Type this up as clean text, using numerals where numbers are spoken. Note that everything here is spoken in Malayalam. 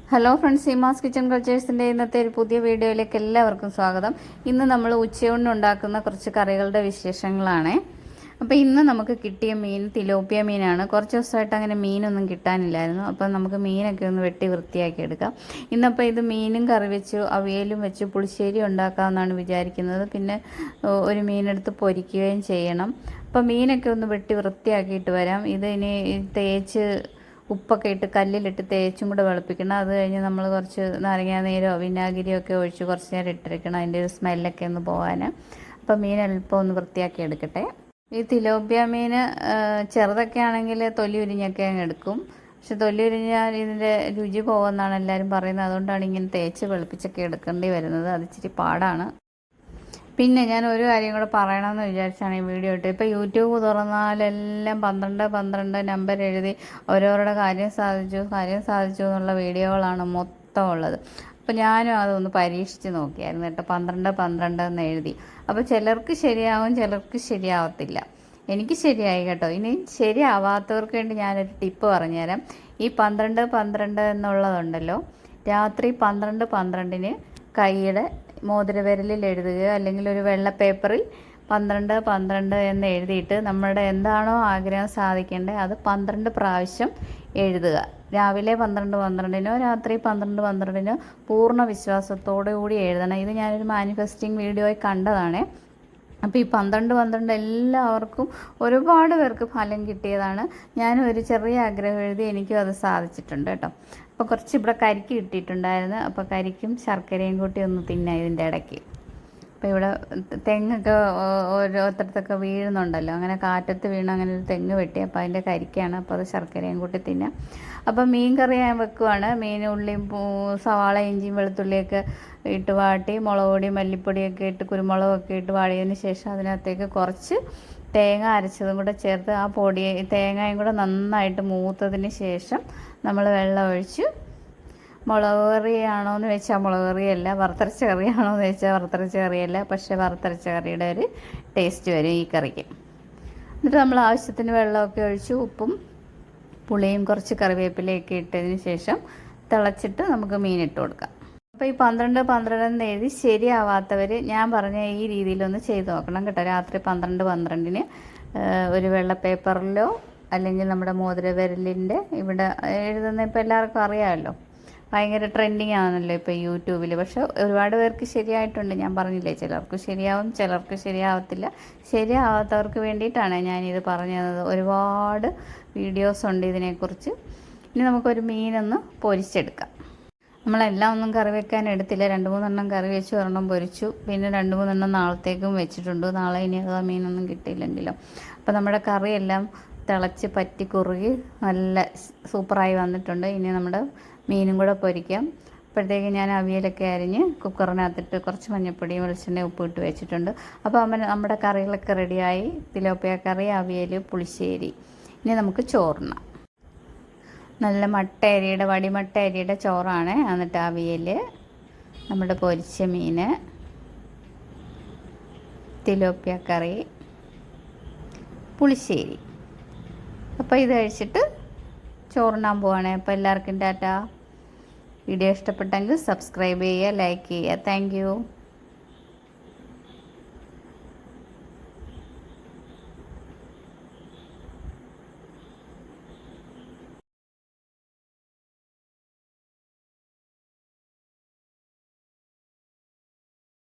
ഹലോ ഫ്രണ്ട്സ്, സീമാസ് കിച്ചൺ കൾച്ചേഴ്സിൻ്റെ ഇന്നത്തെ ഒരു പുതിയ വീഡിയോയിലേക്ക് എല്ലാവർക്കും സ്വാഗതം. ഇന്ന് നമ്മൾ ഉച്ചയൂണിന് ഉണ്ടാക്കുന്ന കുറച്ച് കറികളുടെ വിശേഷങ്ങളാണ്. അപ്പോൾ ഇന്ന് നമുക്ക് കിട്ടിയ മീൻ തിലോപ്പിയ മീനാണ്. കുറച്ച് ദിവസമായിട്ട് അങ്ങനെ മീനൊന്നും കിട്ടാനില്ലായിരുന്നു. അപ്പോൾ നമുക്ക് മീനൊക്കെ ഒന്ന് വെട്ടി വൃത്തിയാക്കി എടുക്കാം. ഇന്നപ്പോൾ ഇത് മീനും കറി വെച്ചു, അവിയലും വെച്ച് പുളിശ്ശേരി ഉണ്ടാക്കാമെന്നാണ് വിചാരിക്കുന്നത്. പിന്നെ ഒരു മീനെടുത്ത് പൊരിക്കുകയും ചെയ്യണം. അപ്പോൾ മീനൊക്കെ ഒന്ന് വെട്ടി വൃത്തിയാക്കിയിട്ട് വരാം. ഇത് ഇനി തേച്ച് ഉപ്പൊക്കെ ഇട്ട് കല്ലിലിട്ട് തേച്ചും കൂടെ വെളുപ്പിക്കണം. അത് കഴിഞ്ഞ് നമ്മൾ കുറച്ച് നാരങ്ങാനീരോ വിനാഗിരിയോ ഒക്കെ ഒഴിച്ച് കുറച്ച് നേരം ഇട്ടിരിക്കണം, അതിൻ്റെ ഒരു സ്മെല്ലൊക്കെ ഒന്ന് പോകാൻ. അപ്പോൾ മീൻ എളുപ്പം ഒന്ന് വൃത്തിയാക്കി എടുക്കട്ടെ. ഈ തിലോപ്പിയ മീൻ ചെറുതൊക്കെ ആണെങ്കിൽ തൊലി ഉരിഞ്ഞൊക്കെ അങ്ങ് എടുക്കും. പക്ഷെ തൊലി ഉരിഞ്ഞാൽ ഇതിൻ്റെ രുചി പോകുമെന്നാണ് എല്ലാവരും പറയുന്നത്. അതുകൊണ്ടാണ് ഇങ്ങനെ തേച്ച് വെളുപ്പിച്ചൊക്കെ എടുക്കേണ്ടി വരുന്നത്. അത് ഇച്ചിരി പാടാണ്. പിന്നെ ഞാൻ ഒരു കാര്യം കൂടെ പറയണമെന്ന് വിചാരിച്ചാണ് ഈ വീഡിയോ ഇട്ട്. ഇപ്പോൾ യൂട്യൂബ് തുറന്നാലെല്ലാം 12 നമ്പർ എഴുതി ഓരോരുടെ കാര്യം സാധിച്ചു എന്നുള്ള വീഡിയോകളാണ് മൊത്തം ഉള്ളത്. അപ്പോൾ ഞാനും അതൊന്ന് പരീക്ഷിച്ച് നോക്കിയായിരുന്നു കേട്ടോ. 12 എന്ന് എഴുതി. അപ്പോൾ ചിലർക്ക് ശരിയാവും, ചിലർക്ക് ശരിയാവത്തില്ല. എനിക്ക് ശരിയായി കേട്ടോ. ഇനി ശരിയാവാത്തവർക്ക് വേണ്ടി ഞാനൊരു ടിപ്പ് പറഞ്ഞുതരാം. ഈ 12 എന്നുള്ളതുണ്ടല്ലോ, രാത്രി 12 കൈയുടെ മോതിരവിരലിൽ എഴുതുകയോ അല്ലെങ്കിൽ ഒരു വെള്ള പേപ്പറിൽ 12 എന്ന് എഴുതിയിട്ട് നമ്മുടെ എന്താണോ ആഗ്രഹം സാധിക്കേണ്ടത് അത് 12 പ്രാവശ്യം എഴുതുക. രാവിലെ 12 രാത്രി 12 പൂർണ്ണ വിശ്വാസത്തോടു കൂടി എഴുതണം. ഇത് ഞാനൊരു മാനിഫെസ്റ്റിംഗ് വീഡിയോയിൽ കണ്ടതാണ്. അപ്പോൾ ഈ 12 എല്ലാവർക്കും ഒരുപാട് പേർക്ക് ഫലം കിട്ടിയതാണ്. ഞാനും ഒരു ചെറിയ ആഗ്രഹം എഴുതി, എനിക്കും അത് സാധിച്ചിട്ടുണ്ട് കേട്ടോ. അപ്പോൾ കുറച്ച് ഇവിടെ കരിക്ക് കിട്ടിയിട്ടുണ്ടായിരുന്നു. അപ്പോൾ കരിക്കും ശർക്കരയും കൂട്ടി ഒന്ന് തിന്നാം ഇതിൻ്റെ ഇടയ്ക്ക്. അപ്പോൾ ഇവിടെ തെങ്ങൊക്കെ ഓരോരുത്തരത്തൊക്കെ വീഴുന്നുണ്ടല്ലോ, അങ്ങനെ കാറ്റത്ത് വീണ് അങ്ങനെ ഒരു തെങ്ങ് വെട്ടി. അപ്പോൾ അതിൻ്റെ കരിക്കാണ്. അപ്പോൾ അത് ശർക്കരയും കൂട്ടി തിന്നാം. അപ്പോൾ മീൻ കറി ഞാൻ വെക്കുവാണ്. മീൻ ഉള്ളിയും സവാള ഇഞ്ചിയും വെളുത്തുള്ളിയൊക്കെ ഇട്ട് വാട്ടി മുളക് പൊടി മല്ലിപ്പൊടിയൊക്കെ ഇട്ട് കുരുമുളകൊക്കെ ഇട്ട് വാടിയതിന് ശേഷം അതിനകത്തേക്ക് കുറച്ച് തേങ്ങ അരച്ചതും കൂടെ ചേർത്ത് ആ തേങ്ങയും കൂടെ നന്നായിട്ട് മൂത്തതിന് ശേഷം നമ്മൾ വെള്ളം ഒഴിച്ച്, മുളക് കറിയാണോ എന്ന് വെച്ചാൽ മുളക് കറിയല്ല, വറുത്തരച്ച കറിയാണോ എന്ന് വെച്ചാൽ വറുത്തരച്ച കറിയല്ല, പക്ഷേ വറുത്തരച്ച കറിയുടെ ഒരു ടേസ്റ്റ് വരും ഈ കറിക്ക്. എന്നിട്ട് നമ്മൾ ആവശ്യത്തിന് വെള്ളമൊക്കെ ഒഴിച്ച് ഉപ്പും പുളിയും കുറച്ച് കറിവേപ്പിലയൊക്കെ ഇട്ടതിന് ശേഷം തിളച്ചിട്ട് നമുക്ക് മീനിട്ട് കൊടുക്കാം. അപ്പോൾ ഈ 12 എന്ന് എഴുതി ശരിയാവാത്തവർ ഞാൻ പറഞ്ഞ ഈ രീതിയിലൊന്ന് ചെയ്ത് നോക്കണം കേട്ടോ. രാത്രി 12 ഒരു വെള്ള പേപ്പറിലോ അല്ലെങ്കിൽ നമ്മുടെ മോതിരവിരലിൻ്റെ ഇവിടെ എഴുതുന്ന ഇപ്പോൾ എല്ലാവർക്കും അറിയാമല്ലോ, ഭയങ്കര ട്രെൻഡിങ് ആണല്ലോ ഇപ്പോൾ യൂട്യൂബിൽ. പക്ഷെ ഒരുപാട് പേർക്ക് ശരിയായിട്ടുണ്ട്. ഞാൻ പറഞ്ഞില്ലേ, ചിലർക്ക് ശരിയാവും, ചിലർക്ക് ശരിയാവത്തില്ല. ശരിയാവാത്തവർക്ക് വേണ്ടിയിട്ടാണ് ഞാനിത് പറഞ്ഞു തന്നത്. ഒരുപാട് വീഡിയോസ് ഉണ്ട് ഇതിനെക്കുറിച്ച്. ഇനി നമുക്കൊരു മീനൊന്ന് പൊരിച്ചെടുക്കാം. നമ്മളെല്ലാം ഒന്നും കറി വെക്കാൻ എടുത്തില്ല. 2-3 കറി വെച്ച് ഒരെണ്ണം പൊരിച്ചു. പിന്നെ 2-3 നാളത്തേക്കും വെച്ചിട്ടുണ്ട്. നാളെ ഇനി അത് മീനൊന്നും കിട്ടിയില്ലെങ്കിലോ. അപ്പോൾ നമ്മുടെ കറിയെല്ലാം തിളച്ച് പറ്റി കുറുകി നല്ല സൂപ്പറായി വന്നിട്ടുണ്ട്. ഇനി നമ്മുടെ മീനും കൂടെ പൊരിക്കാം. അപ്പോഴത്തേക്ക് ഞാൻ അവിയലൊക്കെ അരിഞ്ഞ് കുക്കറിനകത്തിട്ട് കുറച്ച് മഞ്ഞൾപ്പൊടിയും വെളിച്ചെണ്ണയും ഉപ്പ് ഇട്ട് വെച്ചിട്ടുണ്ട്. അപ്പോൾ നമ്മുടെ കറികളൊക്കെ റെഡിയായി. തിലോപ്പിയ കറി, അവിയൽ, പുളിശ്ശേരി. ഇനി നമുക്ക് ചോറിനാം. നല്ല വടിമട്ട അരിയുടെ ചോറാണ്. എന്നിട്ട് അവിയൽ, നമ്മുടെ പൊരിച്ച മീൻ, തിലോപ്പിയ കറി, പുളിശ്ശേരി. അപ്പോൾ ഇത് കഴിച്ചിട്ട് ചോറുണ്ണാൻ പോവാണ്. അപ്പോൾ എല്ലാവർക്കും ടാറ്റ. വീഡിയോ ഇഷ്ടപ്പെട്ടെങ്കിൽ സബ്സ്ക്രൈബ് ചെയ്യുക, ലൈക്ക് ചെയ്യുക. Thank you.